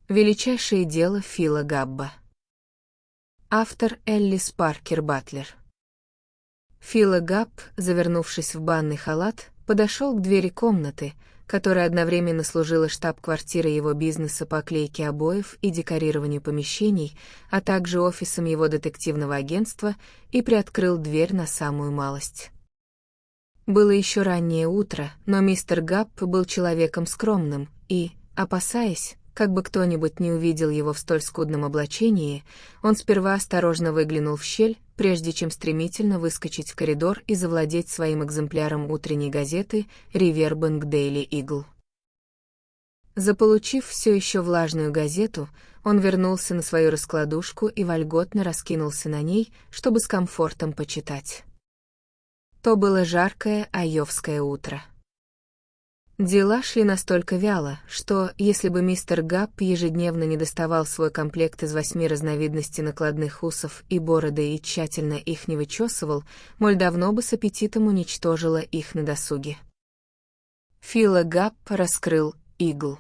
Величайшее дело Фила Габба. Автор Эллис Паркер Батлер. Фила Габб, завернувшись в банный халат, подошел к двери комнаты, которая одновременно служила штаб-квартирой его бизнеса по клейке обоев и декорированию помещений, а также офисом его детективного агентства, и приоткрыл дверь на самую малость. Было еще раннее утро, но мистер Габб был человеком скромным и, опасаясь, как бы кто-нибудь не увидел его в столь скудном облачении, он сперва осторожно выглянул в щель, прежде чем стремительно выскочить в коридор и завладеть своим экземпляром утренней газеты «Ривербанк Дейли Игл». Заполучив все еще влажную газету, он вернулся на свою раскладушку и вольготно раскинулся на ней, чтобы с комфортом почитать. То было жаркое айовское утро. Дела шли настолько вяло, что, если бы мистер Габб ежедневно не доставал свой комплект из 8 разновидностей накладных усов и бороды и тщательно их не вычесывал, моль давно бы с аппетитом уничтожила их на досуге. Фила Габб раскрыл «Игл».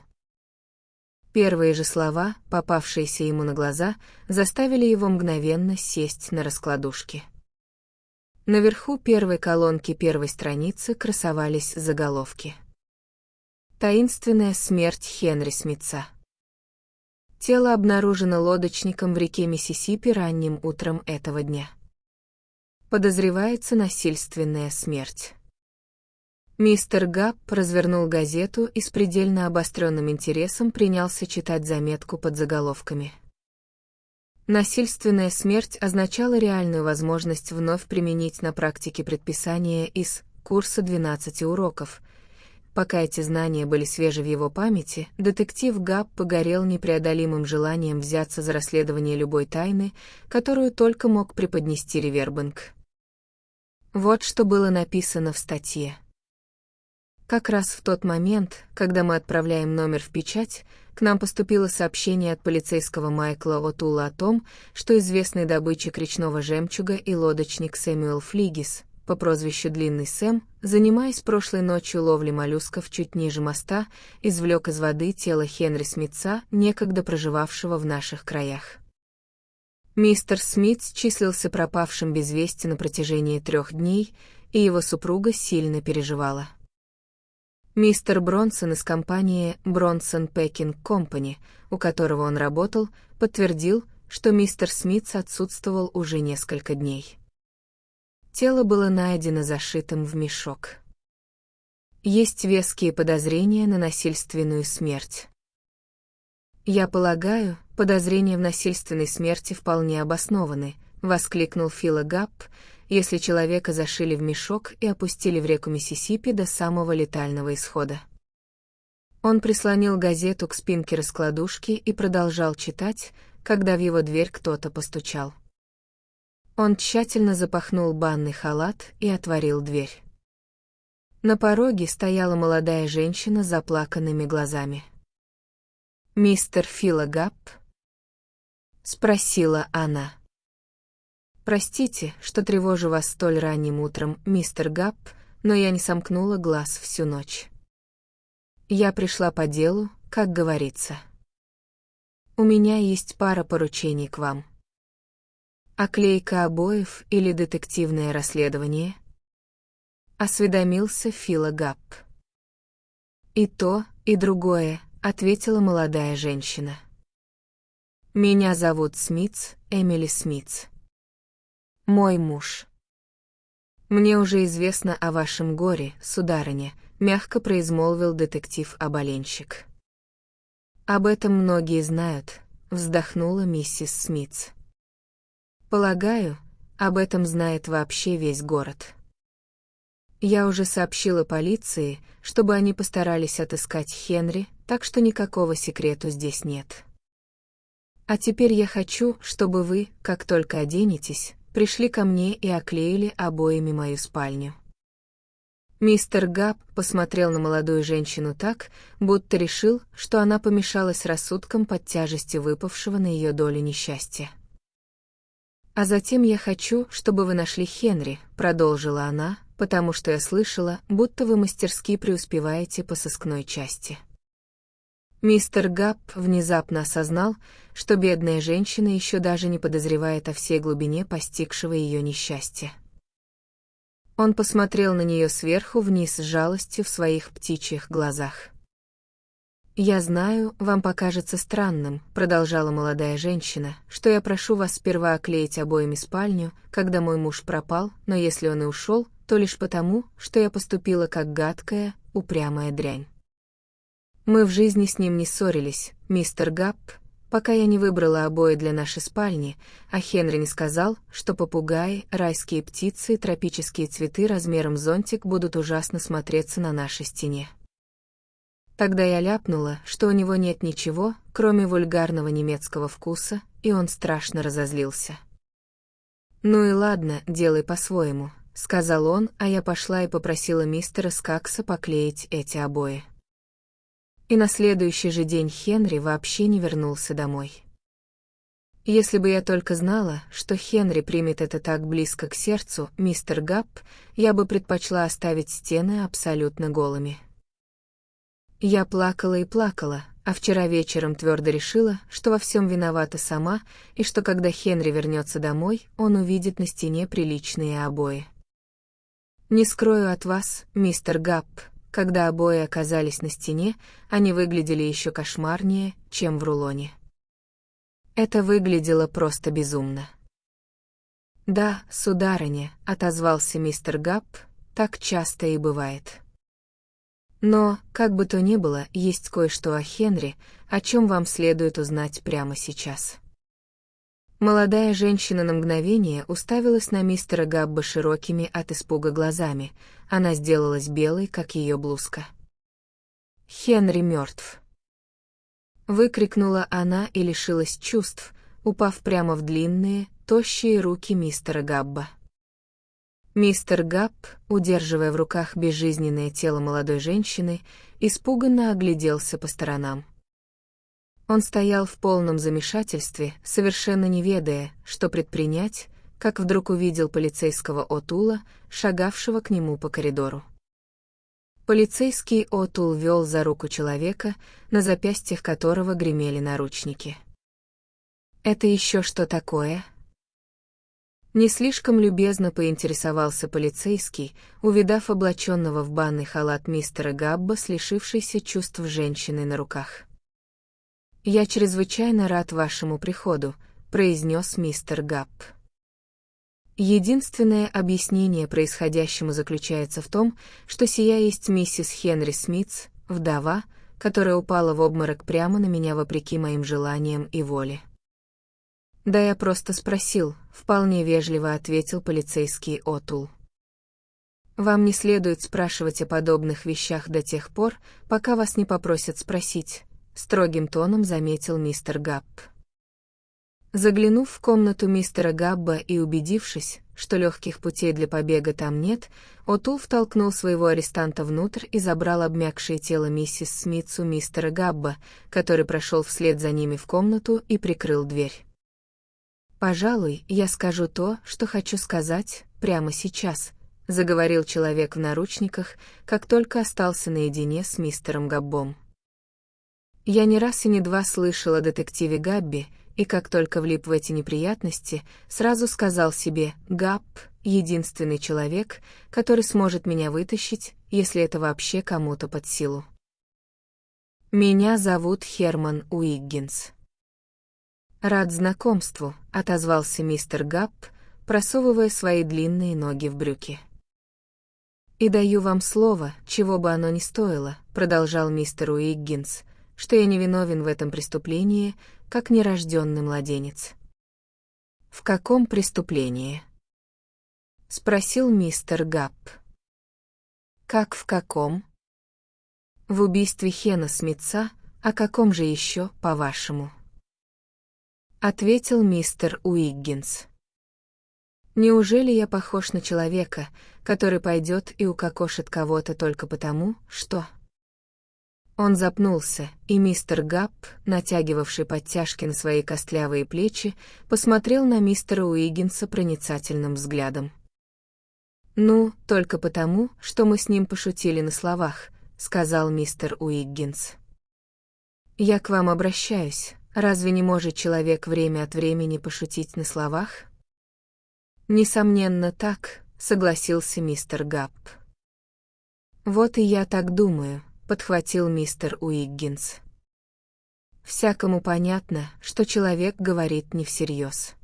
Первые же слова, попавшиеся ему на глаза, заставили его мгновенно сесть на раскладушке. Наверху первой колонки первой страницы красовались заголовки. Таинственная смерть Хенри Смитса. Тело обнаружено лодочником в реке Миссисипи ранним утром этого дня. Подозревается насильственная смерть. Мистер Габб развернул газету и с предельно обостренным интересом принялся читать заметку под заголовками. Насильственная смерть означала реальную возможность вновь применить на практике предписания из курса 12 уроков. Пока эти знания были свежи в его памяти, детектив Габб погорел непреодолимым желанием взяться за расследование любой тайны, которую только мог преподнести Ривербанк. Вот что было написано в статье. Как раз в тот момент, когда мы отправляем номер в печать, к нам поступило сообщение от полицейского Майкла О'Тула о том, что известный добытчик речного жемчуга и лодочник Сэмюэл Флигис, по прозвищу Длинный Сэм, занимаясь прошлой ночью ловлей моллюсков чуть ниже моста, извлек из воды тело Хенри Смитса, некогда проживавшего в наших краях. Мистер Смитс числился пропавшим без вести на протяжении 3 дней, и его супруга сильно переживала. Мистер Бронсон из компании Бронсон Пекинг Компани, у которого он работал, подтвердил, что мистер Смитс отсутствовал уже несколько дней. Тело было найдено зашитым в мешок. Есть веские подозрения на насильственную смерть. «Я полагаю, подозрения в насильственной смерти вполне обоснованы», — воскликнул Фила Габб, «если человека зашили в мешок и опустили в реку Миссисипи до самого летального исхода». Он прислонил газету к спинке раскладушки и продолжал читать, когда в его дверь кто-то постучал. Он тщательно запахнул банный халат и отворил дверь. На пороге стояла молодая женщина с заплаканными глазами. «Мистер Фила Габб?» — спросила она. «Простите, что тревожу вас столь ранним утром, мистер Габб, но я не сомкнула глаз всю ночь. Я пришла по делу, как говорится. У меня есть пара поручений к вам. Оклейка обоев или детективное расследование?» — осведомился Фила Габб. «И то, и другое», — ответила молодая женщина. «Меня зовут Смитс, Эмили Смитс. Мой муж. Мне уже известно о вашем горе, сударыня», — мягко произмолвил детектив-оболенщик. «Об этом многие знают», — вздохнула миссис Смитс. «Полагаю, об этом знает вообще весь город. Я уже сообщила полиции, чтобы они постарались отыскать Хенри, так что никакого секрету здесь нет. А теперь я хочу, чтобы вы, как только оденетесь, пришли ко мне и оклеили обоями мою спальню». Мистер Габб посмотрел на молодую женщину так, будто решил, что она помешалась рассудком под тяжестью выпавшего на ее долю несчастья. «А затем я хочу, чтобы вы нашли Хенри», — продолжила она, «потому что я слышала, будто вы мастерски преуспеваете по сыскной части. Мистер Габб внезапно осознал, что бедная женщина еще даже не подозревает о всей глубине постигшего ее несчастья. Он посмотрел на нее сверху вниз с жалостью в своих птичьих глазах. «Я знаю, вам покажется странным», — продолжала молодая женщина, «что я прошу вас сперва оклеить обоями спальню, когда мой муж пропал, но если он и ушел, то лишь потому, что я поступила как гадкая, упрямая дрянь. Мы в жизни с ним не ссорились, мистер Габб, пока я не выбрала обои для нашей спальни, а Хенри не сказал, что попугаи, райские птицы и тропические цветы размером с зонтик будут ужасно смотреться на нашей стене. Тогда я ляпнула, что у него нет ничего, кроме вульгарного немецкого вкуса, и он страшно разозлился. «Ну и ладно, делай по-своему», — сказал он, а я пошла и попросила мистера Скакса поклеить эти обои. И на следующий же день Хенри вообще не вернулся домой. Если бы я только знала, что Хенри примет это так близко к сердцу, мистер Габб, я бы предпочла оставить стены абсолютно голыми. Я плакала и плакала, а вчера вечером твердо решила, что во всем виновата сама, и что когда Хенри вернется домой, он увидит на стене приличные обои. Не скрою от вас, мистер Габб, когда обои оказались на стене, они выглядели еще кошмарнее, чем в рулоне. Это выглядело просто безумно. «Да, сударыня», — отозвался мистер Габб, — «так часто и бывает». Но, как бы то ни было, есть кое-что о Хенри, о чем вам следует узнать прямо сейчас. Молодая женщина на мгновение уставилась на мистера Габба широкими от испуга глазами, она сделалась белой, как ее блузка. «Хенри мертв!» Выкрикнула она и лишилась чувств, упав прямо в длинные, тощие руки мистера Габба. Мистер Габб, удерживая в руках безжизненное тело молодой женщины, испуганно огляделся по сторонам. Он стоял в полном замешательстве, совершенно не ведая, что предпринять, как вдруг увидел полицейского О'Тула, шагавшего к нему по коридору. Полицейский О'Тул вел за руку человека, на запястьях которого гремели наручники. «Это еще что такое?» Не слишком любезно поинтересовался полицейский, увидав облаченного в банный халат мистера Габба с лишившейся чувств женщиной на руках. «Я чрезвычайно рад вашему приходу», — произнес мистер Габб. Единственное объяснение происходящему заключается в том, что сия есть миссис Хенри Смитс, вдова, которая упала в обморок прямо на меня вопреки моим желаниям и воле. «Да я просто спросил», — вполне вежливо ответил полицейский О'Тул. «Вам не следует спрашивать о подобных вещах до тех пор, пока вас не попросят спросить», — строгим тоном заметил мистер Габб. Заглянув в комнату мистера Габба и убедившись, что легких путей для побега там нет, О'Тул втолкнул своего арестанта внутрь и забрал обмякшее тело миссис Смитс у мистера Габба, который прошел вслед за ними в комнату и прикрыл дверь. «Пожалуй, я скажу то, что хочу сказать, прямо сейчас», — заговорил человек в наручниках, как только остался наедине с мистером Габбом. «Я не раз и не два слышал о детективе Габби, и как только влип в эти неприятности, сразу сказал себе: Габб — единственный человек, который сможет меня вытащить, если это вообще кому-то под силу. Меня зовут Херман Уиггинс». «Рад знакомству», — отозвался мистер Габб, просовывая свои длинные ноги в брюки. «И даю вам слово, чего бы оно ни стоило», — продолжал мистер Уиггинс, «что я не виновен в этом преступлении, как нерожденный младенец». «В каком преступлении?» — спросил мистер Габб. «Как в каком?» «В убийстве Хена Смитса, о каком же еще, по-вашему?» — ответил мистер Уиггинс. «Неужели я похож на человека, который пойдет и укокошит кого-то только потому, что...» Он запнулся, и мистер Габб, натягивавший подтяжки на свои костлявые плечи, посмотрел на мистера Уиггинса проницательным взглядом. «Ну, только потому, что мы с ним пошутили на словах», — сказал мистер Уиггинс. Я к вам обращаюсь. Разве не может человек время от времени пошутить на словах? Несомненно так, согласился мистер Гапп. Вот и я так думаю, подхватил мистер Уиггинс. Всякому понятно, что человек говорит не всерьез.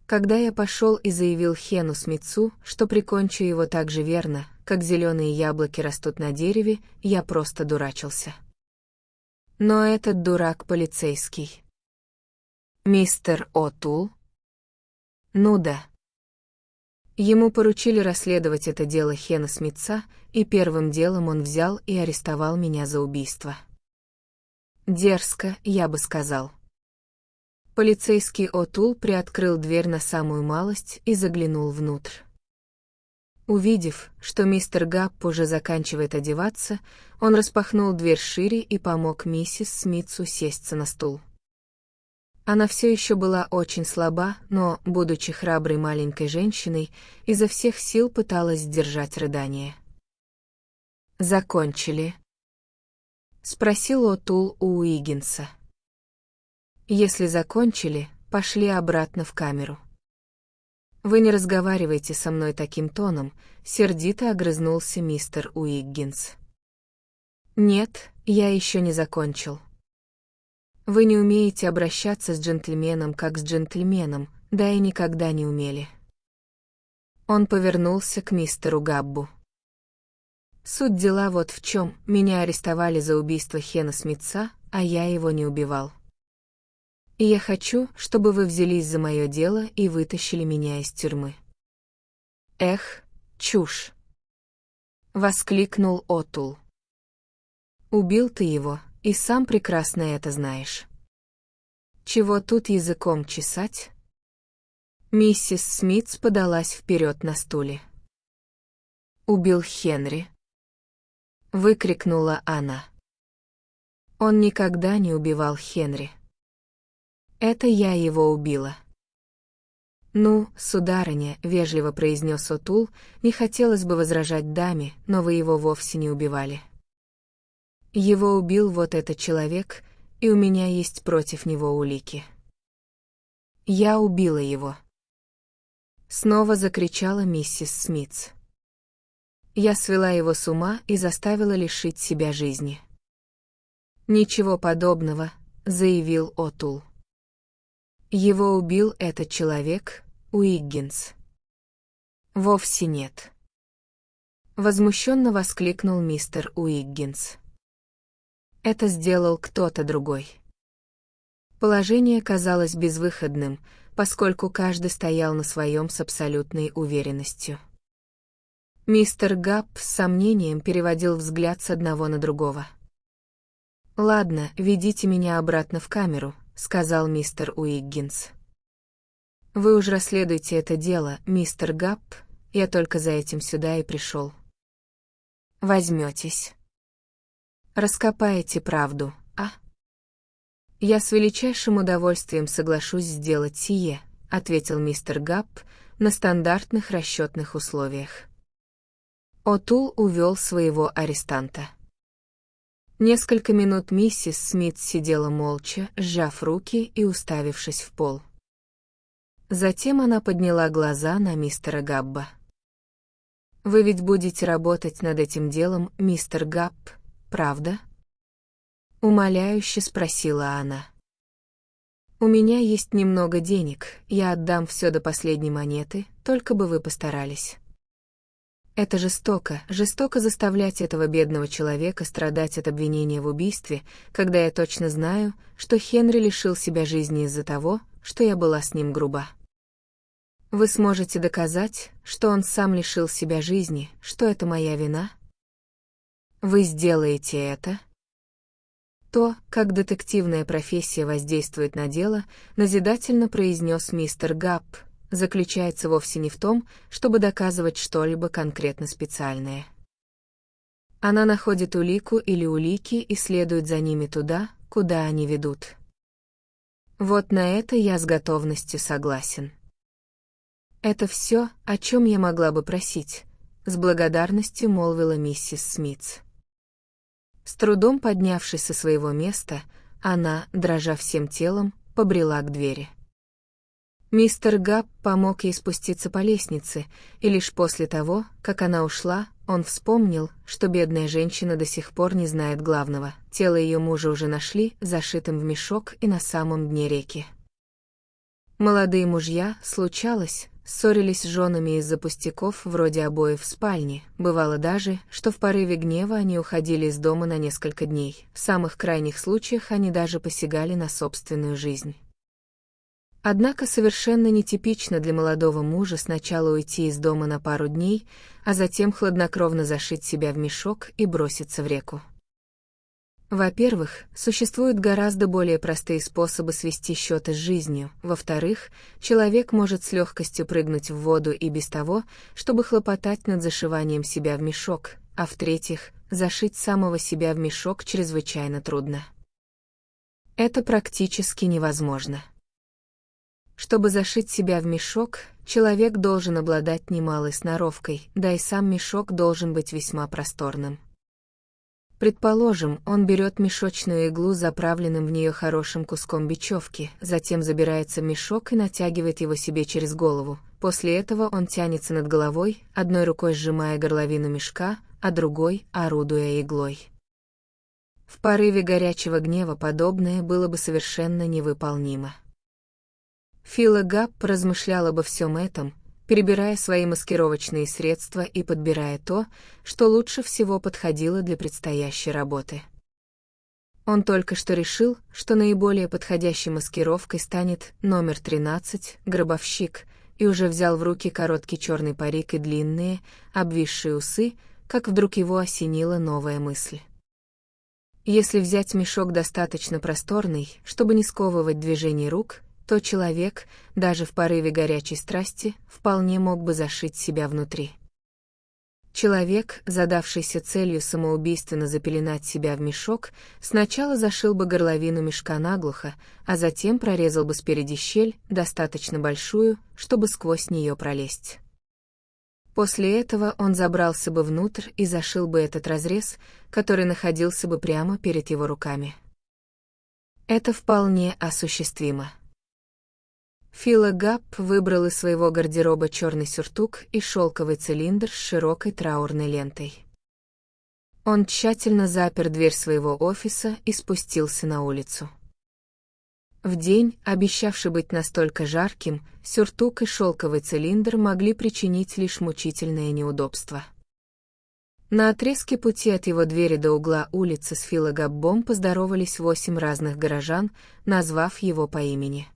Когда я пошел и заявил Хену Смитцу, что прикончу его так же верно, как зеленые яблоки растут на дереве, я просто дурачился. Но этот дурак полицейский. Мистер О'Тул? Ну да. Ему поручили расследовать это дело Хена Смитца, и первым делом он взял и арестовал меня за убийство. Дерзко, я бы сказал. Полицейский О'Тул приоткрыл дверь на самую малость и заглянул внутрь. Увидев, что мистер Гапп уже заканчивает одеваться, он распахнул дверь шире и помог миссис Смитсу сесть на стул. Она все еще была очень слаба, но, будучи храброй маленькой женщиной, изо всех сил пыталась сдержать рыдание. «Закончили?» — спросил О'Тул у Уиггинса. «Если закончили, пошли обратно в камеру». «Вы не разговаривайте со мной таким тоном», — сердито огрызнулся мистер Уиггинс. «Нет, я еще не закончил. Вы не умеете обращаться с джентльменом как с джентльменом, да и никогда не умели». Он повернулся к мистеру Габбу. «Суть дела вот в чем: меня арестовали за убийство Хена Смитца, а я его не убивал. И я хочу, чтобы вы взялись за мое дело и вытащили меня из тюрьмы». «Эх, чушь!» — воскликнул О'Тул. «Убил ты его, и сам прекрасно это знаешь. Чего тут языком чесать?» Миссис Смитс подалась вперед на стуле. «Убил Хенри!» — выкрикнула она. «Он никогда не убивал Хенри. Это я его убила». «Ну, сударыня», — вежливо произнес О'Тул, — «не хотелось бы возражать даме, но вы его вовсе не убивали. Его убил вот этот человек, и у меня есть против него улики. Я убила его». Снова закричала миссис Смитс. «Я свела его с ума и заставила лишить себя жизни». «Ничего подобного», — заявил О'Тул. «Его убил этот человек, Уиггинс». «Вовсе нет», — возмущенно воскликнул мистер Уиггинс. «Это сделал кто-то другой». Положение казалось безвыходным, поскольку каждый стоял на своем с абсолютной уверенностью. Мистер Гапп с сомнением переводил взгляд с одного на другого. «Ладно, ведите меня обратно в камеру», — сказал мистер Уиггинс. «Вы уж расследуйте это дело, мистер Гапп, я только за этим сюда и пришел. Возьметесь. Раскопаете правду, а?» «Я с величайшим удовольствием соглашусь сделать сие», — ответил мистер Гапп, на стандартных расчетных условиях. О'Тул увел своего арестанта. Несколько минут миссис Смит сидела молча, сжав руки и уставившись в пол. Затем она подняла глаза на мистера Габба. «Вы ведь будете работать над этим делом, мистер Габб, правда?» — умоляюще спросила она. «У меня есть немного денег, я отдам все до последней монеты, только бы вы постарались. Это жестоко, жестоко заставлять этого бедного человека страдать от обвинения в убийстве, когда я точно знаю, что Хенри лишил себя жизни из-за того, что я была с ним груба. Вы сможете доказать, что он сам лишил себя жизни, что это моя вина? Вы сделаете это?» То, как детективная профессия воздействует на дело, назидательно произнес мистер Гапп, заключается вовсе не в том, чтобы доказывать что-либо конкретно специальное. Она находит улику или улики и следует за ними туда, куда они ведут. Вот на это я с готовностью согласен. «Это все, о чем я могла бы просить», — с благодарностью молвила миссис Смитс. С трудом поднявшись со своего места, она, дрожа всем телом, побрела к двери. Мистер Габб помог ей спуститься по лестнице, и лишь после того, как она ушла, он вспомнил, что бедная женщина до сих пор не знает главного. Тело ее мужа уже нашли, зашитым в мешок и на самом дне реки. Молодые мужья, случалось, ссорились с женами из-за пустяков вроде обоев в спальне. Бывало даже, что в порыве гнева они уходили из дома на несколько дней. В самых крайних случаях они даже посягали на собственную жизнь. Однако совершенно нетипично для молодого мужа сначала уйти из дома на пару дней, а затем хладнокровно зашить себя в мешок и броситься в реку. Во-первых, существуют гораздо более простые способы свести счеты с жизнью. Во-вторых, человек может с легкостью прыгнуть в воду и без того, чтобы хлопотать над зашиванием себя в мешок. А в-третьих, зашить самого себя в мешок чрезвычайно трудно. Это практически невозможно. Чтобы зашить себя в мешок, человек должен обладать немалой сноровкой, да и сам мешок должен быть весьма просторным. Предположим, он берет мешочную иглу с заправленным в нее хорошим куском бечевки, затем забирается в мешок и натягивает его себе через голову. После этого он тянется над головой, одной рукой сжимая горловину мешка, а другой орудуя иглой. В порыве горячего гнева подобное было бы совершенно невыполнимо. Фила Габб размышлял обо всем этом, перебирая свои маскировочные средства и подбирая то, что лучше всего подходило для предстоящей работы. Он только что решил, что наиболее подходящей маскировкой станет номер 13, гробовщик, и уже взял в руки короткий черный парик и длинные, обвисшие усы, как вдруг его осенила новая мысль. Если взять мешок достаточно просторный, чтобы не сковывать движений рук, то человек, даже в порыве горячей страсти, вполне мог бы зашить себя внутри. Человек, задавшийся целью самоубийственно запеленать себя в мешок, сначала зашил бы горловину мешка наглухо, а затем прорезал бы спереди щель, достаточно большую, чтобы сквозь нее пролезть. После этого он забрался бы внутрь и зашил бы этот разрез, который находился бы прямо перед его руками. Это вполне осуществимо. Фила Габб выбрал из своего гардероба черный сюртук и шелковый цилиндр с широкой траурной лентой. Он тщательно запер дверь своего офиса и спустился на улицу. В день, обещавший быть настолько жарким, сюртук и шелковый цилиндр могли причинить лишь мучительное неудобство. На отрезке пути от его двери до угла улицы с Фила Габбом поздоровались 8 разных горожан, назвав его по имени.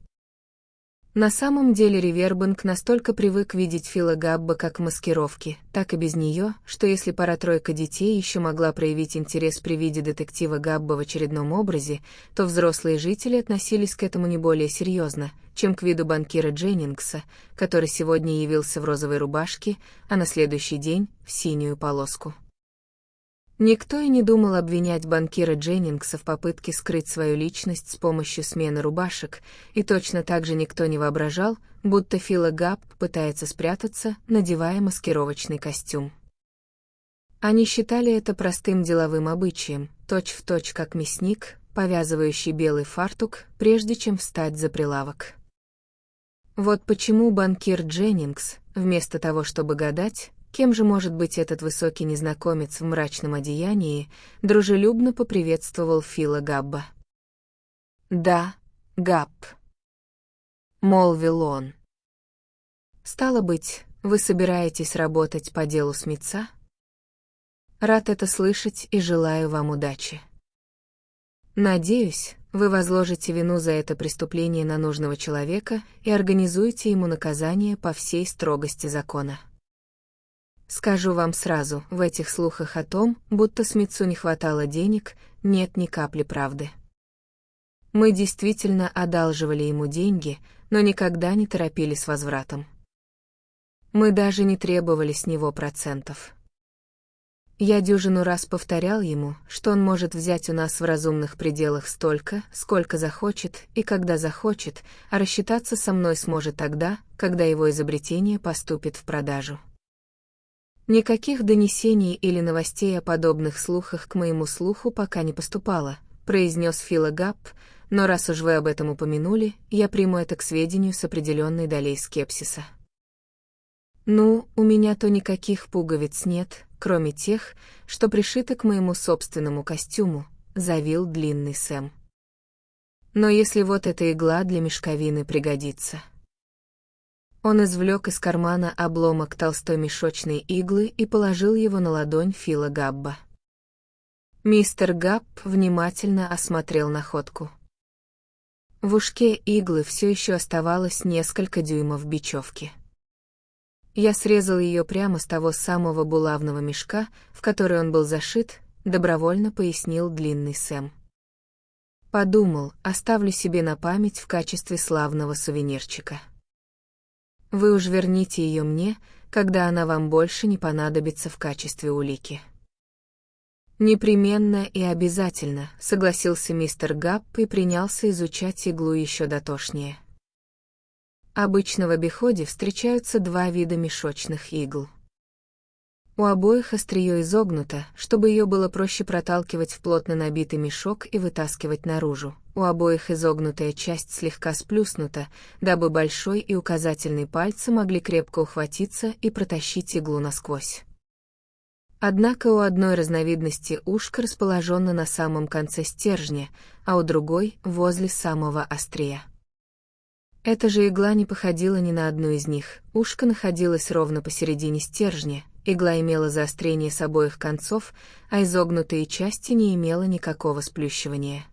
На самом деле Ривербанк настолько привык видеть Фила Габба как в маскировке, так и без нее, что если пара-тройка детей еще могла проявить интерес при виде детектива Габба в очередном образе, то взрослые жители относились к этому не более серьезно, чем к виду банкира Дженнингса, который сегодня явился в розовой рубашке, а на следующий день — в синюю полоску. Никто и не думал обвинять банкира Дженнингса в попытке скрыть свою личность с помощью смены рубашек, и точно так же никто не воображал, будто Фила Габб пытается спрятаться, надевая маскировочный костюм. Они считали это простым деловым обычаем, точь-в-точь как мясник, повязывающий белый фартук, прежде чем встать за прилавок. Вот почему банкир Дженнингс, вместо того, чтобы гадать, кем же может быть этот высокий незнакомец в мрачном одеянии, дружелюбно поприветствовал Фила Габба. «Да, Габб», — молвил он. «Стало быть, вы собираетесь работать по делу Смитса? Рад это слышать и желаю вам удачи. Надеюсь, вы возложите вину за это преступление на нужного человека и организуете ему наказание по всей строгости закона. Скажу вам сразу, в этих слухах о том, будто Смитсу не хватало денег, нет ни капли правды. Мы действительно одалживали ему деньги, но никогда не торопили с возвратом. Мы даже не требовали с него процентов. Я дюжину раз повторял ему, что он может взять у нас в разумных пределах столько, сколько захочет и когда захочет, а рассчитаться со мной сможет тогда, когда его изобретение поступит в продажу. Никаких донесений или новостей о подобных слухах к моему слуху пока не поступало, произнес Фила Габб, но раз уж вы об этом упомянули, я приму это к сведению с определенной долей скепсиса. Ну, у меня-то никаких пуговиц нет, кроме тех, что пришиты к моему собственному костюму, завил длинный Сэм. Но если вот эта игла для мешковины пригодится. Он извлек из кармана обломок толстой мешочной иглы и положил его на ладонь Фила Габба. Мистер Габб внимательно осмотрел находку. В ушке иглы все еще оставалось несколько дюймов бечевки. Я срезал ее прямо с того самого булавного мешка, в который он был зашит, добровольно пояснил длинный Сэм. Подумал, оставлю себе на память в качестве славного сувенирчика. Вы уж верните ее мне, когда она вам больше не понадобится в качестве улики. Непременно и обязательно, согласился мистер Габб и принялся изучать иглу еще дотошнее. Обычно в обиходе встречаются два вида мешочных игл. У обоих острие изогнуто, чтобы ее было проще проталкивать в плотно набитый мешок и вытаскивать наружу. У обоих изогнутая часть слегка сплюснута, дабы большой и указательный пальцы могли крепко ухватиться и протащить иглу насквозь. Однако у одной разновидности ушко расположено на самом конце стержня, а у другой — возле самого острия. Эта же игла не походила ни на одну из них, ушко находилось ровно посередине стержня, игла имела заострение с обоих концов, а изогнутые части не имела никакого сплющивания.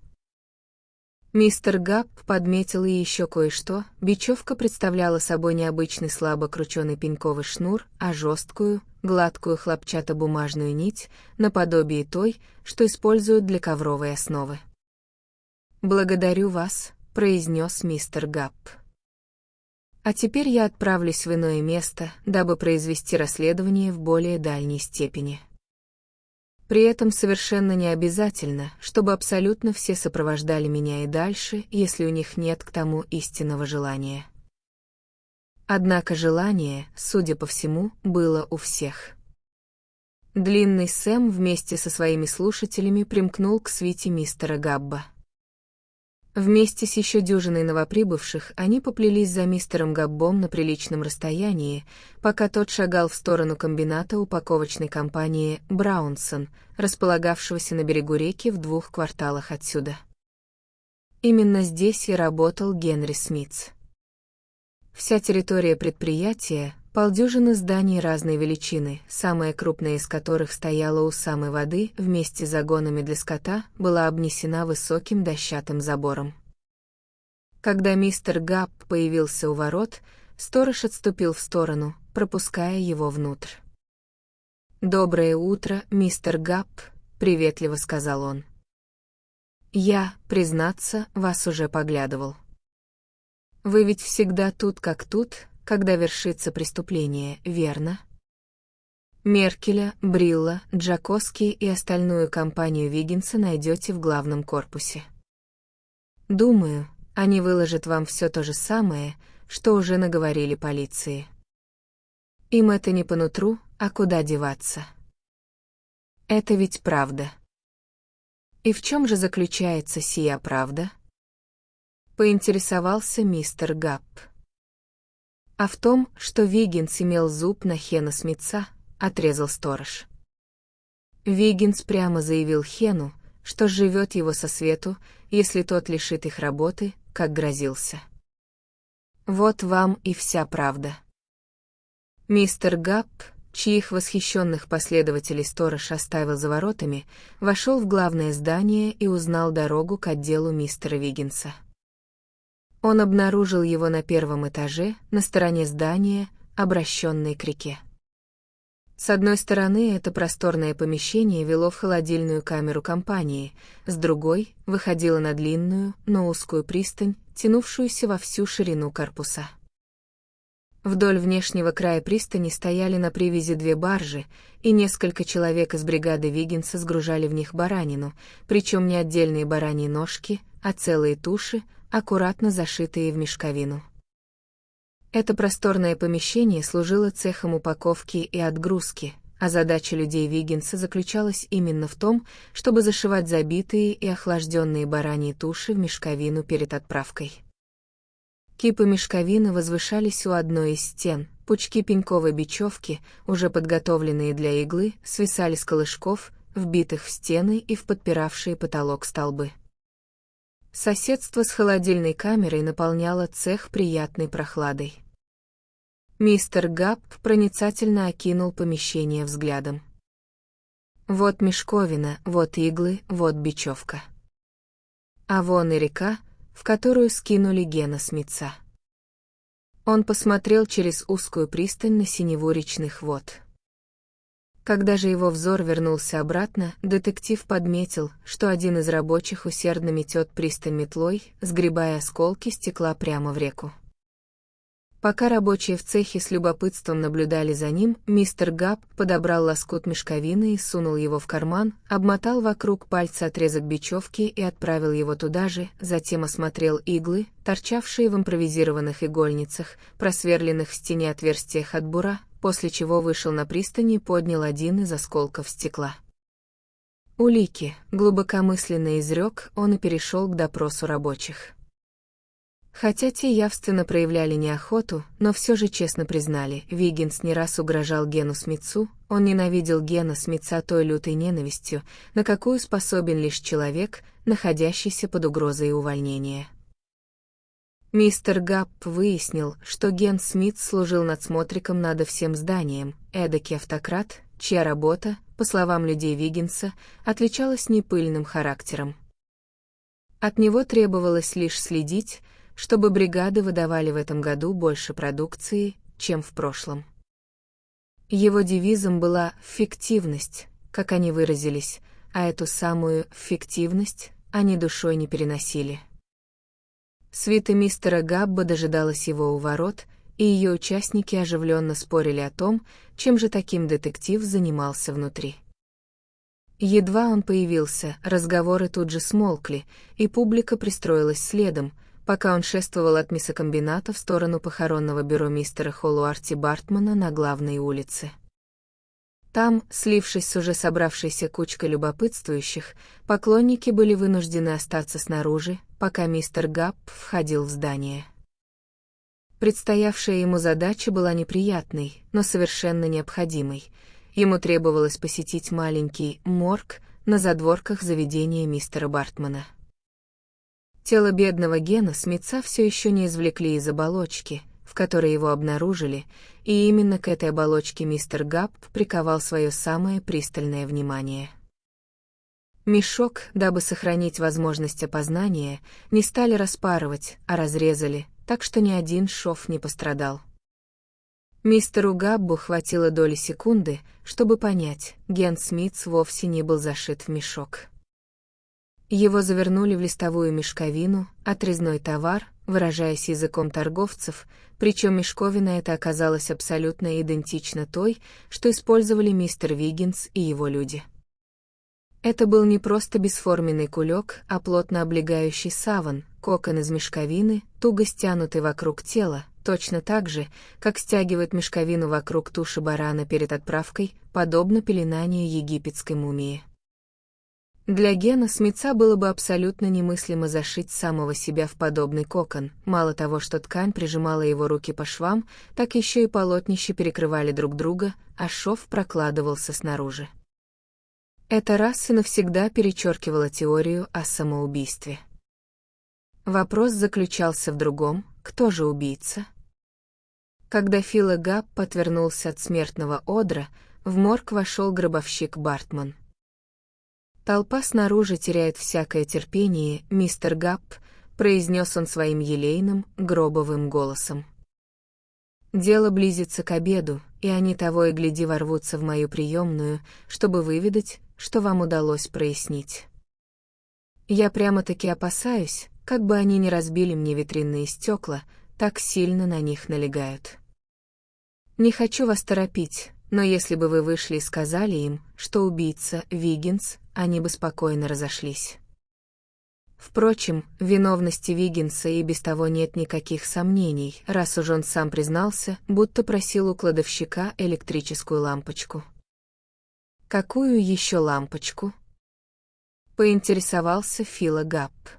Мистер Габб подметил и еще кое-что: бечевка представляла собой необычный слабо крученый пеньковый шнур, а жесткую, гладкую хлопчатобумажную нить, наподобие той, что используют для ковровой основы. «Благодарю вас», — произнес мистер Габб. «А теперь я отправлюсь в иное место, дабы произвести расследование в более дальней степени. При этом совершенно не обязательно, чтобы абсолютно все сопровождали меня и дальше, если у них нет к тому истинного желания». Однако желание, судя по всему, было у всех. Длинный Сэм вместе со своими слушателями примкнул к свите мистера Габба. Вместе с еще дюжиной новоприбывших они поплелись за мистером Габбом на приличном расстоянии, пока тот шагал в сторону комбината упаковочной компании «Браунсон», располагавшегося на берегу реки в 2 кварталах отсюда. Именно здесь и работал Генри Смитс. Вся территория предприятия, полдюжины зданий разной величины, самая крупная из которых стояла у самой воды вместе с загонами для скота, была обнесена высоким дощатым забором. Когда мистер Габб появился у ворот, сторож отступил в сторону, пропуская его внутрь. «Доброе утро, мистер Габб», — приветливо сказал он. «Я, признаться, вас уже поглядывал. Вы ведь всегда тут как тут, когда вершится преступление, верно? Меркеля, Брилла, Джакоски и остальную компанию Виггинса найдете в главном корпусе. Думаю, они выложат вам все то же самое, что уже наговорили полиции. Им это не по нутру, а куда деваться? Это ведь правда. И в чем же заключается сия правда?» Поинтересовался мистер Габб. «А в том, что Виггинс имел зуб на Хена Смитса», — отрезал сторож. Виггинс прямо заявил Хену, что живет его со свету, если тот лишит их работы, как грозился. Вот вам и вся правда. Мистер Габб, чьих восхищенных последователей сторож оставил за воротами, вошел в главное здание и узнал дорогу к отделу мистера Виггинса. Он обнаружил его на 1-м этаже, на стороне здания, обращенной к реке. С одной стороны, это просторное помещение вело в холодильную камеру компании, с другой — выходило на длинную, но узкую пристань, тянувшуюся во всю ширину корпуса. Вдоль внешнего края пристани стояли на привязи 2 баржи, и несколько человек из бригады Виггинса сгружали в них баранину, причем не отдельные бараньи ножки, а целые туши, аккуратно зашитые в мешковину. Это просторное помещение служило цехом упаковки и отгрузки, а задача людей Виггинса заключалась именно в том, чтобы зашивать забитые и охлажденные бараньи туши в мешковину перед отправкой. Кипы мешковины возвышались у одной из стен, пучки пеньковой бечевки, уже подготовленные для иглы, свисали с колышков, вбитых в стены и в подпиравшие потолок столбы. Соседство с холодильной камерой наполняло цех приятной прохладой. Мистер Гапп проницательно окинул помещение взглядом. Вот мешковина, вот иглы, вот бечевка. А вон и река, в которую скинули Гена Смитса. Он посмотрел через узкую пристань на синеву речных вод. Когда же его взор вернулся обратно, детектив подметил, что один из рабочих усердно метет пристань метлой, сгребая осколки стекла прямо в реку. Пока рабочие в цехе с любопытством наблюдали за ним, мистер Гапп подобрал лоскут мешковины и сунул его в карман, обмотал вокруг пальца отрезок бечевки и отправил его туда же, затем осмотрел иглы, торчавшие в импровизированных игольницах, просверленных в стене отверстиях от бура, после чего вышел на пристань и поднял один из осколков стекла. «Улики», — глубокомысленно изрек он и перешел к допросу рабочих. Хотя те явственно проявляли неохоту, но все же честно признали, Виггинс не раз угрожал Гену Смитсу, он ненавидел Гена Смитса той лютой ненавистью, на какую способен лишь человек, находящийся под угрозой увольнения. Мистер Гапп выяснил, что Ген Смитс служил надсмотриком над всем зданием, эдакий автократ, чья работа, по словам людей Виггинса, отличалась непыльным характером. От него требовалось лишь следить, чтобы бригады выдавали в этом году больше продукции, чем в прошлом. Его девизом была «фиктивность», как они выразились, а эту самую «фиктивность» они душой не переносили. Свита мистера Габба дожидалась его у ворот, и ее участники оживленно спорили о том, чем же таким детектив занимался внутри. Едва он появился, разговоры тут же смолкли, и публика пристроилась следом, пока он шествовал от мясокомбината в сторону похоронного бюро мистера Холлуарти Бартмана на главной улице. Там, слившись с уже собравшейся кучкой любопытствующих, поклонники были вынуждены остаться снаружи, пока мистер Гапп входил в здание. Предстоявшая ему задача была неприятной, но совершенно необходимой. Ему требовалось посетить маленький морг на задворках заведения мистера Бартмана. Тело бедного Гена Смитса все еще не извлекли из оболочки, в которой его обнаружили, и именно к этой оболочке мистер Гапп приковал свое самое пристальное внимание. Мешок, дабы сохранить возможность опознания, не стали распарывать, а разрезали, так что ни один шов не пострадал. Мистеру Габбу хватило доли секунды, чтобы понять, Ген Смитс вовсе не был зашит в мешок. Его завернули в листовую мешковину, отрезной товар, выражаясь языком торговцев, причем мешковина эта оказалась абсолютно идентична той, что использовали мистер Виггинс и его люди. Это был не просто бесформенный кулек, а плотно облегающий саван, кокон из мешковины, туго стянутый вокруг тела, точно так же, как стягивают мешковину вокруг туши барана перед отправкой, подобно пеленанию египетской мумии. Для Гена Смитса было бы абсолютно немыслимо зашить самого себя в подобный кокон. Мало того, что ткань прижимала его руки по швам, так еще и полотнища перекрывали друг друга, а шов прокладывался снаружи. Это раз и навсегда перечеркивало теорию о самоубийстве. Вопрос заключался в другом: кто же убийца? Когда Фила Гапп отвернулся от смертного одра, в морг вошел гробовщик Бартман. «Толпа снаружи теряет всякое терпение, мистер Гапп», — произнес он своим елейным, гробовым голосом. «Дело близится к обеду, и они того и гляди ворвутся в мою приемную, чтобы выведать, что вам удалось прояснить. Я прямо-таки опасаюсь, как бы они не разбили мне витринные стекла, так сильно на них налегают. Не хочу вас торопить, но если бы вы вышли и сказали им, что убийца Виггинс, они бы спокойно разошлись. Впрочем, в виновности Виггинса и без того нет никаких сомнений, раз уж он сам признался, будто просил у кладовщика электрическую лампочку. «Какую еще лампочку?» — поинтересовался Фила Гапп.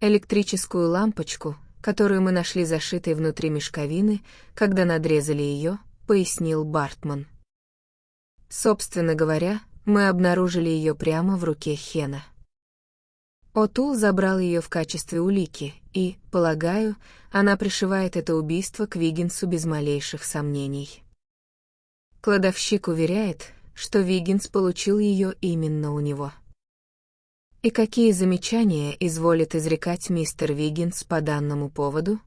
«Электрическую лампочку, которую мы нашли зашитой внутри мешковины, когда надрезали ее», — пояснил Бартман. «Собственно говоря, мы обнаружили ее прямо в руке Хена. О'Тул забрал ее в качестве улики, и, полагаю, она пришивает это убийство к Виггинсу без малейших сомнений. Кладовщик уверяет, что Виггинс получил ее именно у него». «И какие замечания изволит изрекать мистер Виггинс по данному поводу?»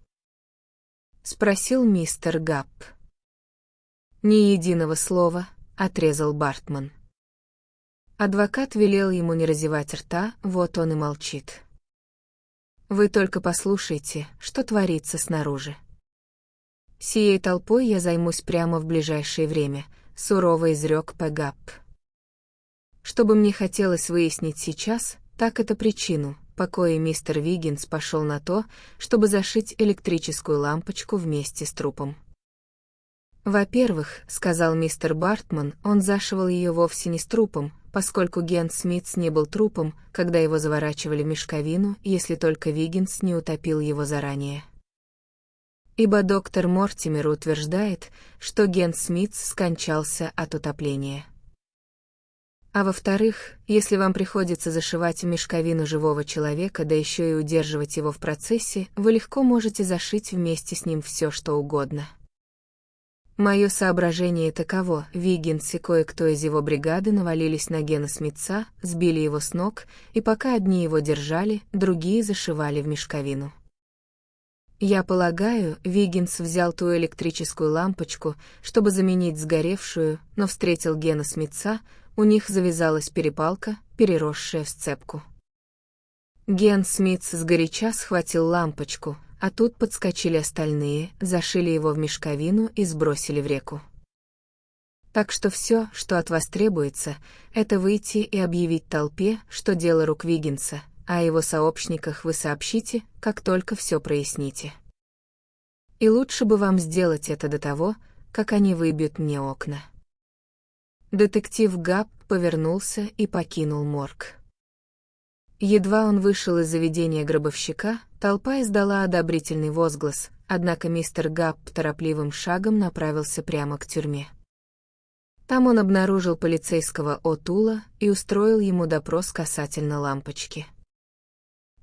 — спросил мистер Гапп. «Ни единого слова», — отрезал Бартман. Адвокат велел ему не разевать рта, вот он и молчит. «Вы только послушайте, что творится снаружи. Сией толпой я займусь прямо в ближайшее время», — сурово изрек П. Гапп. «Что бы мне хотелось выяснить сейчас, так это причину, по коей мистер Виггинс пошел на то, чтобы зашить электрическую лампочку вместе с трупом». «Во-первых, — сказал мистер Бартман, — он зашивал ее вовсе не с трупом, поскольку Ген Смитс не был трупом, когда его заворачивали в мешковину, если только Виггинс не утопил его заранее. Ибо доктор Мортимер утверждает, что Ген Смитс скончался от утопления. А во-вторых, если вам приходится зашивать в мешковину живого человека, да еще и удерживать его в процессе, вы легко можете зашить вместе с ним все, что угодно. Мое соображение таково: Виггинс и кое-кто из его бригады навалились на Гена Смитса, сбили его с ног, и пока одни его держали, другие зашивали в мешковину. Я полагаю, Виггинс взял ту электрическую лампочку, чтобы заменить сгоревшую, но встретил Гена Смитса, у них завязалась перепалка, переросшая в сцепку. Ген Смитс сгоряча схватил лампочку, а тут подскочили остальные, зашили его в мешковину и сбросили в реку. Так что все, что от вас требуется, это выйти и объявить толпе, что дело рук Виггинса, а о его сообщниках вы сообщите, как только все проясните. И лучше бы вам сделать это до того, как они выбьют мне окна». Детектив Гапп повернулся и покинул морг. Едва он вышел из заведения гробовщика, толпа издала одобрительный возглас, однако мистер Гапп торопливым шагом направился прямо к тюрьме. Там он обнаружил полицейского О'Тула и устроил ему допрос касательно лампочки.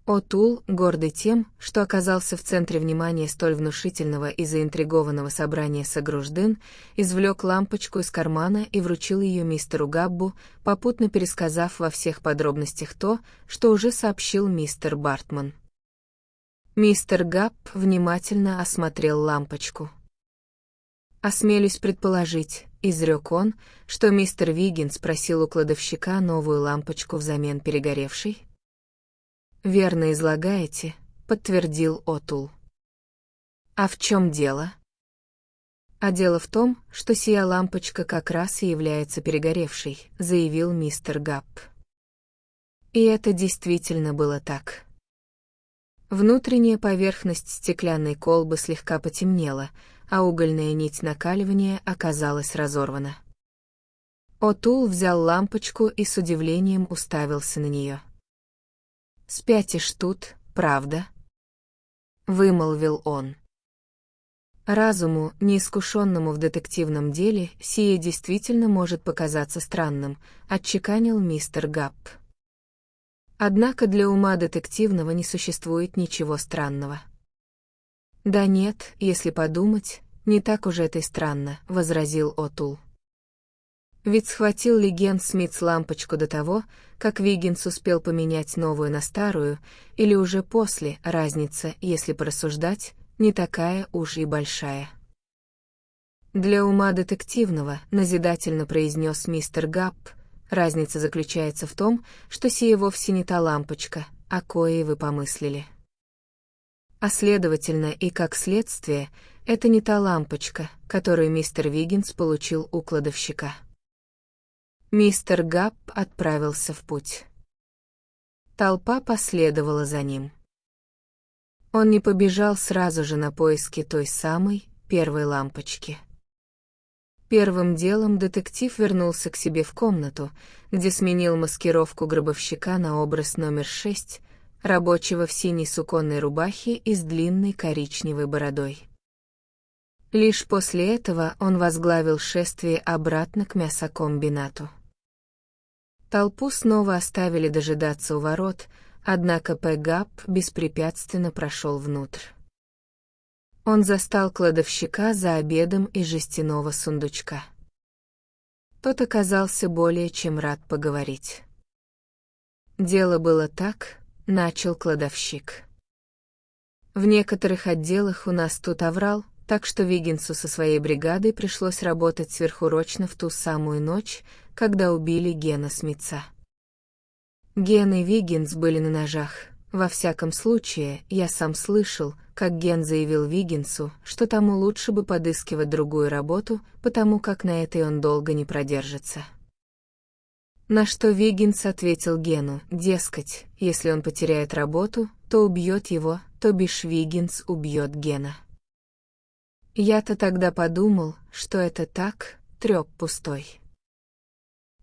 О'Тул, гордый тем, что оказался в центре внимания столь внушительного и заинтригованного собрания сограждан, извлек лампочку из кармана и вручил ее мистеру Габбу, попутно пересказав во всех подробностях то, что уже сообщил мистер Бартман. Мистер Габб внимательно осмотрел лампочку. «Осмелюсь предположить», — изрек он, — «что мистер Виггинс просил у кладовщика новую лампочку взамен перегоревшей?» «Верно излагаете», — подтвердил О'Тул. «А в чем дело?» «А дело в том, что сия лампочка как раз и является перегоревшей», — заявил мистер Гапп. И это действительно было так. Внутренняя поверхность стеклянной колбы слегка потемнела, а угольная нить накаливания оказалась разорвана. О'Тул взял лампочку и с удивлением уставился на нее. «Спятишь тут, правда?» — вымолвил он. Разуму, неискушенному в детективном деле, сие действительно может показаться странным, отчеканил мистер Гапп. Однако для ума детективного не существует ничего странного. «Да нет, если подумать, не так уж это и странно», — возразил О'Тул. «Ведь схватил ли Ген Смитс лампочку до того, как Виггинс успел поменять новую на старую, или уже после, разница, если порассуждать, не такая уж и большая». «Для ума детективного», — назидательно произнес мистер Гапп, «разница заключается в том, что сия вовсе не та лампочка, о коей вы помыслили. А следовательно и как следствие, это не та лампочка, которую мистер Виггинс получил у кладовщика». Мистер Гапп отправился в путь. Толпа последовала за ним. Он не побежал сразу же на поиски той самой, первой лампочки. Первым делом детектив вернулся к себе в комнату, где сменил маскировку гробовщика на образ номер 6, рабочего в синей суконной рубахе и с длинной коричневой бородой. Лишь после этого он возглавил шествие обратно к мясокомбинату. Толпу снова оставили дожидаться у ворот, однако П. Габб беспрепятственно прошел внутрь. Он застал кладовщика за обедом из жестяного сундучка. Тот оказался более чем рад поговорить. «Дело было так», — начал кладовщик. «В некоторых отделах у нас тут оврал, так что Виггинсу со своей бригадой пришлось работать сверхурочно в ту самую ночь, когда убили Гена Смитса. Ген и Виггинс были на ножах. Во всяком случае, я сам слышал, как Ген заявил Виггинсу, что тому лучше бы подыскивать другую работу, потому как на этой он долго не продержится. На что Виггинс ответил Гену, дескать, если он потеряет работу, то убьет его, то бишь Виггинс убьет Гена. Я-то тогда подумал, что это так, трёп пустой.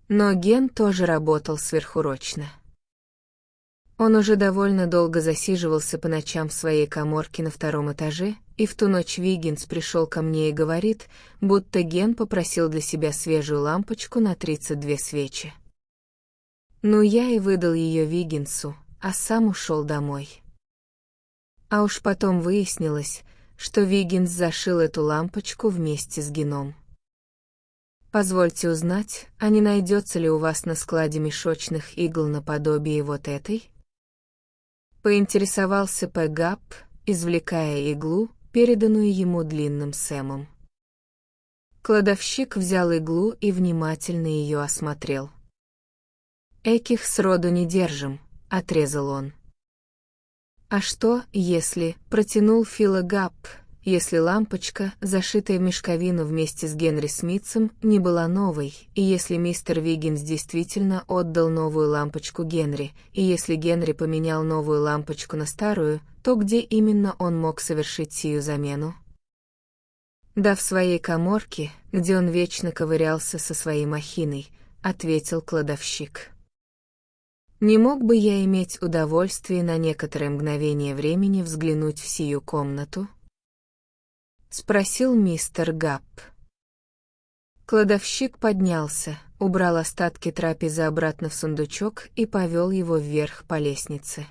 Но Ген тоже работал сверхурочно. Он уже довольно долго засиживался по ночам в своей каморке на 2-м этаже, и в ту ночь Виггинс пришел ко мне и говорит, будто Ген попросил для себя свежую лампочку на 32 свечи. Ну я и выдал ее Виггинсу, а сам ушел домой. А уж потом выяснилось, что Виггинс зашил эту лампочку вместе с Геном. Позвольте узнать, а не найдется ли у вас на складе мешочных игл наподобие вот этой? Поинтересовался П. Габб, извлекая иглу, переданную ему длинным Сэмом. Кладовщик взял иглу и внимательно ее осмотрел. «Эких сроду не держим», — отрезал он. «А что, если...» — протянул Фила Габб, «если лампочка, зашитая в мешковину вместе с Генри Смитсом, не была новой, и если мистер Виггинс действительно отдал новую лампочку Генри, и если Генри поменял новую лампочку на старую, то где именно он мог совершить сию замену?» «Да в своей каморке, где он вечно ковырялся со своей махиной», — ответил кладовщик. «Не мог бы я иметь удовольствие на некоторое мгновение времени взглянуть в сию комнату?» — спросил мистер Габб. Кладовщик поднялся, убрал остатки трапезы обратно в сундучок и повел его вверх по лестнице.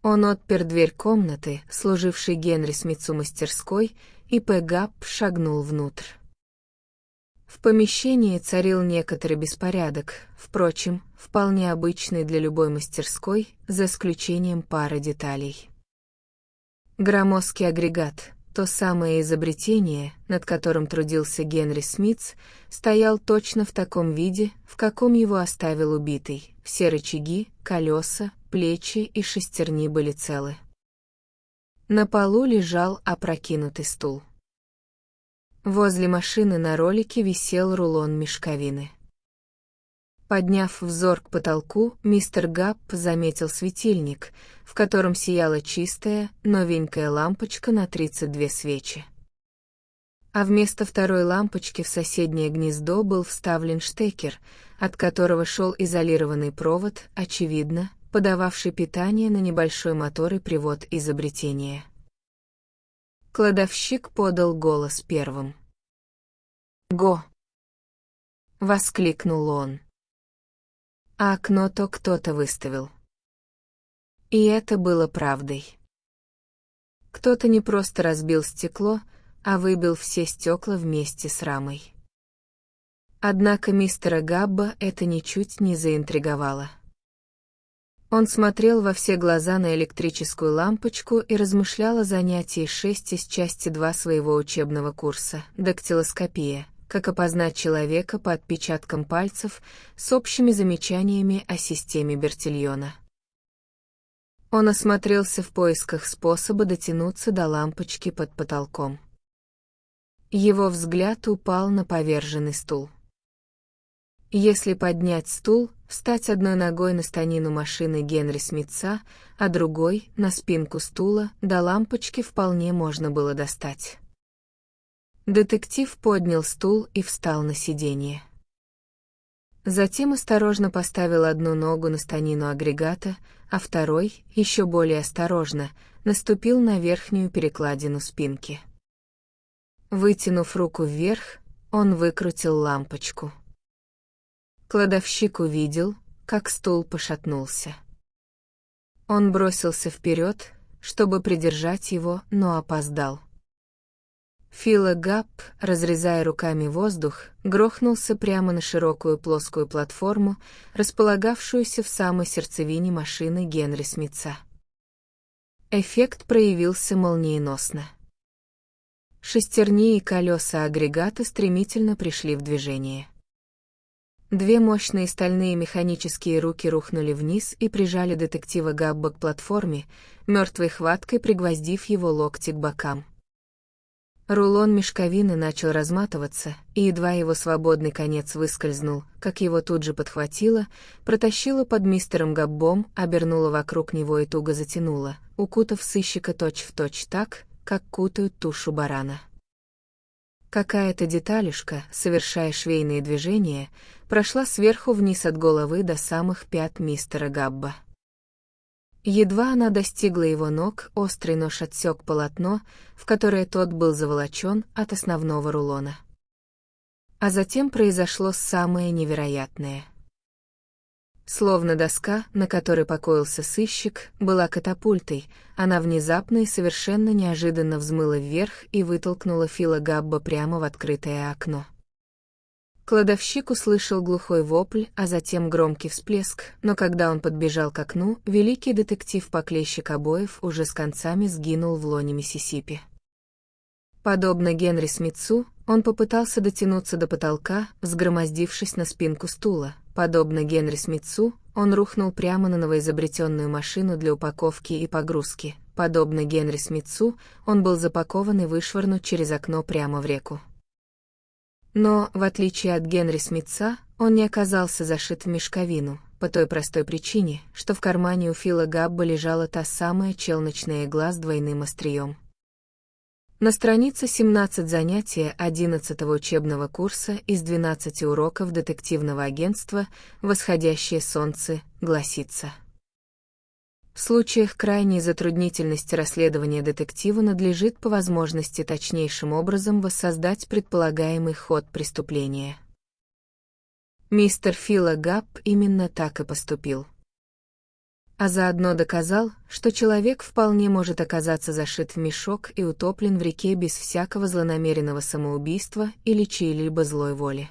Он отпер дверь комнаты, служившей Генри Смитсу мастерской, и П. Габб шагнул внутрь. В помещении царил некоторый беспорядок, впрочем, вполне обычный для любой мастерской, за исключением пары деталей. Громоздкий агрегат, то самое изобретение, над которым трудился Генри Смитс, стоял точно в таком виде, в каком его оставил убитый. Все рычаги, колеса, плечи и шестерни были целы. На полу лежал опрокинутый стул. Возле машины на ролике висел рулон мешковины. Подняв взор к потолку, мистер Габб заметил светильник, в котором сияла чистая, новенькая лампочка на 32 свечи. А вместо второй лампочки в соседнее гнездо был вставлен штекер, от которого шел изолированный провод, очевидно, подававший питание на небольшой мотор и привод изобретения. Кладовщик подал голос первым. «Го!» — воскликнул он. А окно-то кто-то выставил. И это было правдой. Кто-то не просто разбил стекло, а выбил все стекла вместе с рамой. Однако мистера Габба это ничуть не заинтриговало. Он смотрел во все глаза на электрическую лампочку и размышлял о занятии 6 из части 2 своего учебного курса «Дактилоскопия», как опознать человека по отпечаткам пальцев, с общими замечаниями о системе Бертильона. Он осмотрелся в поисках способа дотянуться до лампочки под потолком. Его взгляд упал на поверженный стул. Если поднять стул, встать одной ногой на станину машины Генри Смитса, а другой — на спинку стула, до лампочки вполне можно было достать. Детектив поднял стул и встал на сиденье. Затем осторожно поставил одну ногу на станину агрегата, а второй, еще более осторожно, наступил на верхнюю перекладину спинки. Вытянув руку вверх, он выкрутил лампочку. Кладовщик увидел, как стул пошатнулся. Он бросился вперед, чтобы придержать его, но опоздал. Фила Габб, разрезая руками воздух, грохнулся прямо на широкую плоскую платформу, располагавшуюся в самой сердцевине машины Генри Смитса. Эффект проявился молниеносно. Шестерни и колеса агрегата стремительно пришли в движение. Две мощные стальные механические руки рухнули вниз и прижали детектива Габба к платформе, мертвой хваткой пригвоздив его локти к бокам. Рулон мешковины начал разматываться, и едва его свободный конец выскользнул, как его тут же подхватило, протащило под мистером Габбом, обернуло вокруг него и туго затянуло, укутав сыщика точь-в-точь так, как кутают тушу барана. Какая-то деталюшка, совершая швейные движения, прошла сверху вниз от головы до самых пят мистера Габба. Едва она достигла его ног, острый нож отсек полотно, в которое тот был заволочен от основного рулона. А затем произошло самое невероятное. Словно доска, на которой покоился сыщик, была катапультой, она внезапно и совершенно неожиданно взмыла вверх и вытолкнула Фила Габба прямо в открытое окно. Кладовщик услышал глухой вопль, а затем громкий всплеск, но когда он подбежал к окну, великий детектив-поклещик обоев уже с концами сгинул в лоне Миссисипи. Подобно Генри Смитсу, он попытался дотянуться до потолка, взгромоздившись на спинку стула. Подобно Генри Смитсу, он рухнул прямо на новоизобретенную машину для упаковки и погрузки. Подобно Генри Смитсу, он был запакован и вышвырнут через окно прямо в реку. Но, в отличие от Генри Смитса, он не оказался зашит в мешковину, по той простой причине, что в кармане у Фила Габба лежала та самая челночная игла с двойным острием. На странице 17 занятия 11-го учебного курса из 12 уроков детективного агентства «Восходящее солнце» гласится: в случаях крайней затруднительности расследования детективу надлежит по возможности точнейшим образом воссоздать предполагаемый ход преступления. Мистер Фила Габб именно так и поступил. А заодно доказал, что человек вполне может оказаться зашит в мешок и утоплен в реке без всякого злонамеренного самоубийства или чьей-либо злой воли.